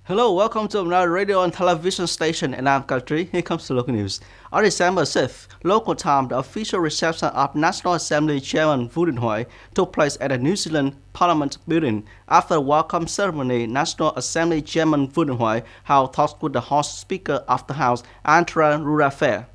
Hello, welcome to another radio and television station, and I'm Katri. Here comes the local news. On December 6th, local time, the official reception of National Assembly Chairman Vu Đình Huệ took place at the New Zealand Parliament building. After the welcome ceremony, National Assembly Chairman Vu Đình Huệ held talks with the House Speaker of the House, Antoine Rurafel.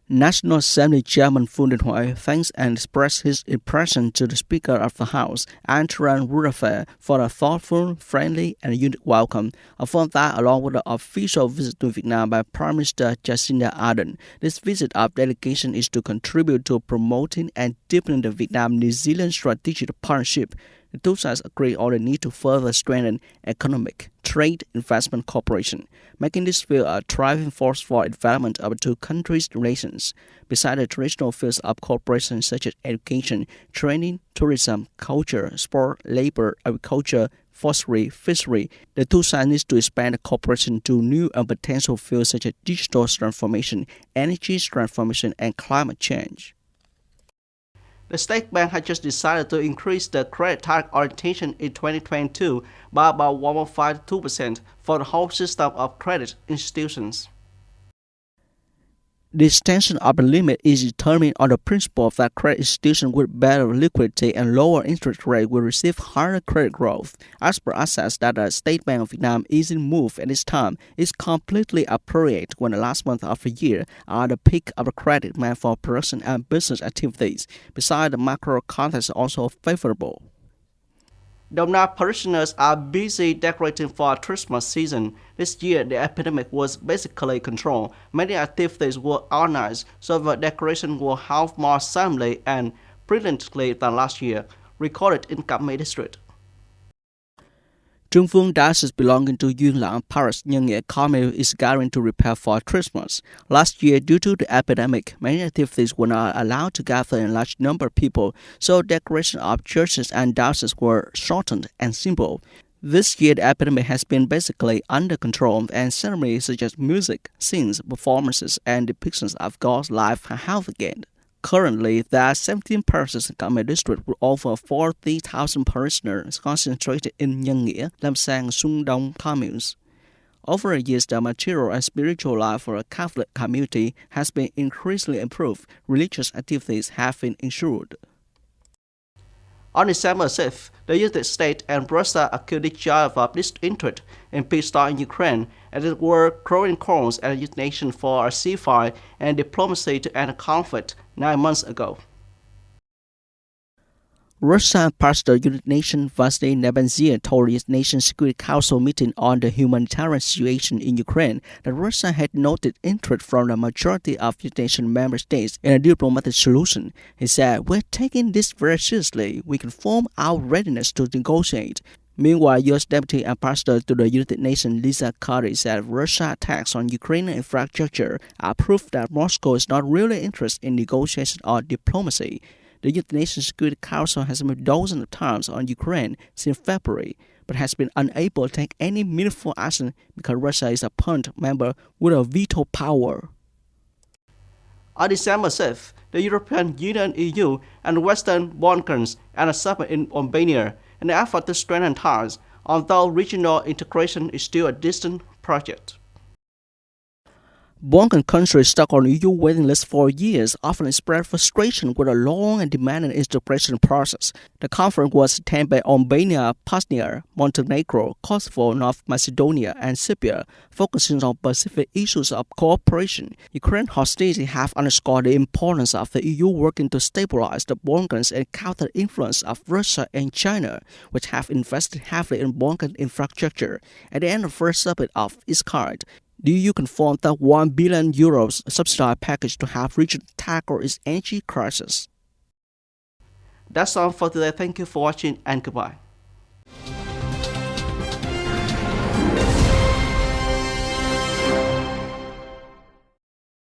National Assembly Chairman Vu Đình Huệ thanks and expressed his impression to the Speaker of the House, Antoine Rurafel, for a thoughtful, friendly, and unique welcome. Upon that, along with the official visit to Vietnam by Prime Minister Jacinda Ardern, this visit of delegation is to contribute to promoting and deepening the Vietnam-New Zealand strategic partnership. The two sides agree on the need to further strengthen economic, trade, investment cooperation, making this field a driving force for development of the two countries' relations. Besides the traditional fields of cooperation such as education, training, tourism, culture, sport, labor, agriculture, forestry, fishery, the two sides need to expand cooperation to new and potential fields such as digital transformation, energy transformation, and climate change. The State Bank has just decided to increase the credit target orientation in 2022 by about 1.52% for the whole system of credit institutions. The extension of the limit is determined on the principle that credit institutions with better liquidity and lower interest rate will receive higher credit growth. As per assets that the State Bank of Vietnam is in move at this time is completely appropriate when the last month of the year are the peak of the credit demand for production and business activities. Besides, the macro context is also favorable. Dom Nam parishioners are busy decorating for Christmas season. This year, the epidemic was basically controlled. Many activities were organized, so the decoration will have more solemnly and brilliantly than last year, recorded in Cam Mai district. Trung Phương Diocese belonging to Yuen Lang Parish Nhân Nghĩa Community is gathering to prepare for Christmas. Last year, due to the epidemic, many activities were not allowed to gather in a large number of people, so decoration of churches and dioceses were shortened and simple. This year, the epidemic has been basically under control, and ceremonies such as music, scenes, performances, and depictions of God's life are held again. Currently, there are 17 parishes in Cam Mai district with over 40,000 parishioners concentrated in Nhân Nghĩa, Lam Sang, Xuân Đông communes. Over the years, the material and spiritual life for a Catholic community has been increasingly improved. Religious activities have been ensured. On December 6th, the United States and Russia accused each other of disinterest in peace talks in Ukraine, and there were growing calls at the United Nations for a ceasefire and diplomacy to end the conflict 9 months ago. Russia passed the United Nations Vasily Nebensia told the Nations Security Council meeting on the humanitarian situation in Ukraine that Russia had noted interest from the majority of United Nations member states in a diplomatic solution. He said, "We're taking this very seriously. We confirm our readiness to negotiate." Meanwhile, U.S. Deputy Ambassador to the United Nations Lisa Carey said Russia's attacks on Ukrainian infrastructure are proof that Moscow is not really interested in negotiation or diplomacy. The United Nations Security Council has met dozens of times on Ukraine since February, but has been unable to take any meaningful action because Russia is a permanent member with a veto power. On December 6th, the European Union (EU) and the Western Balkans and a summit in Albania in an effort to strengthen ties, although regional integration is still a distant project. Balkan countries stuck on EU waiting lists for years often express frustration with a long and demanding integration process. The conference was attended by Albania, Bosnia, Montenegro, Kosovo, North Macedonia, and Serbia, focusing on specific issues of cooperation. Ukraine hostilities have underscored the importance of the EU working to stabilize the Balkans and counter the influence of Russia and China, which have invested heavily in Balkan infrastructure. At the end of the first summit of its kind, the EU confirmed that €1 billion subsidized package to help region tackle its energy crisis. That's all for today. Thank you for watching and goodbye.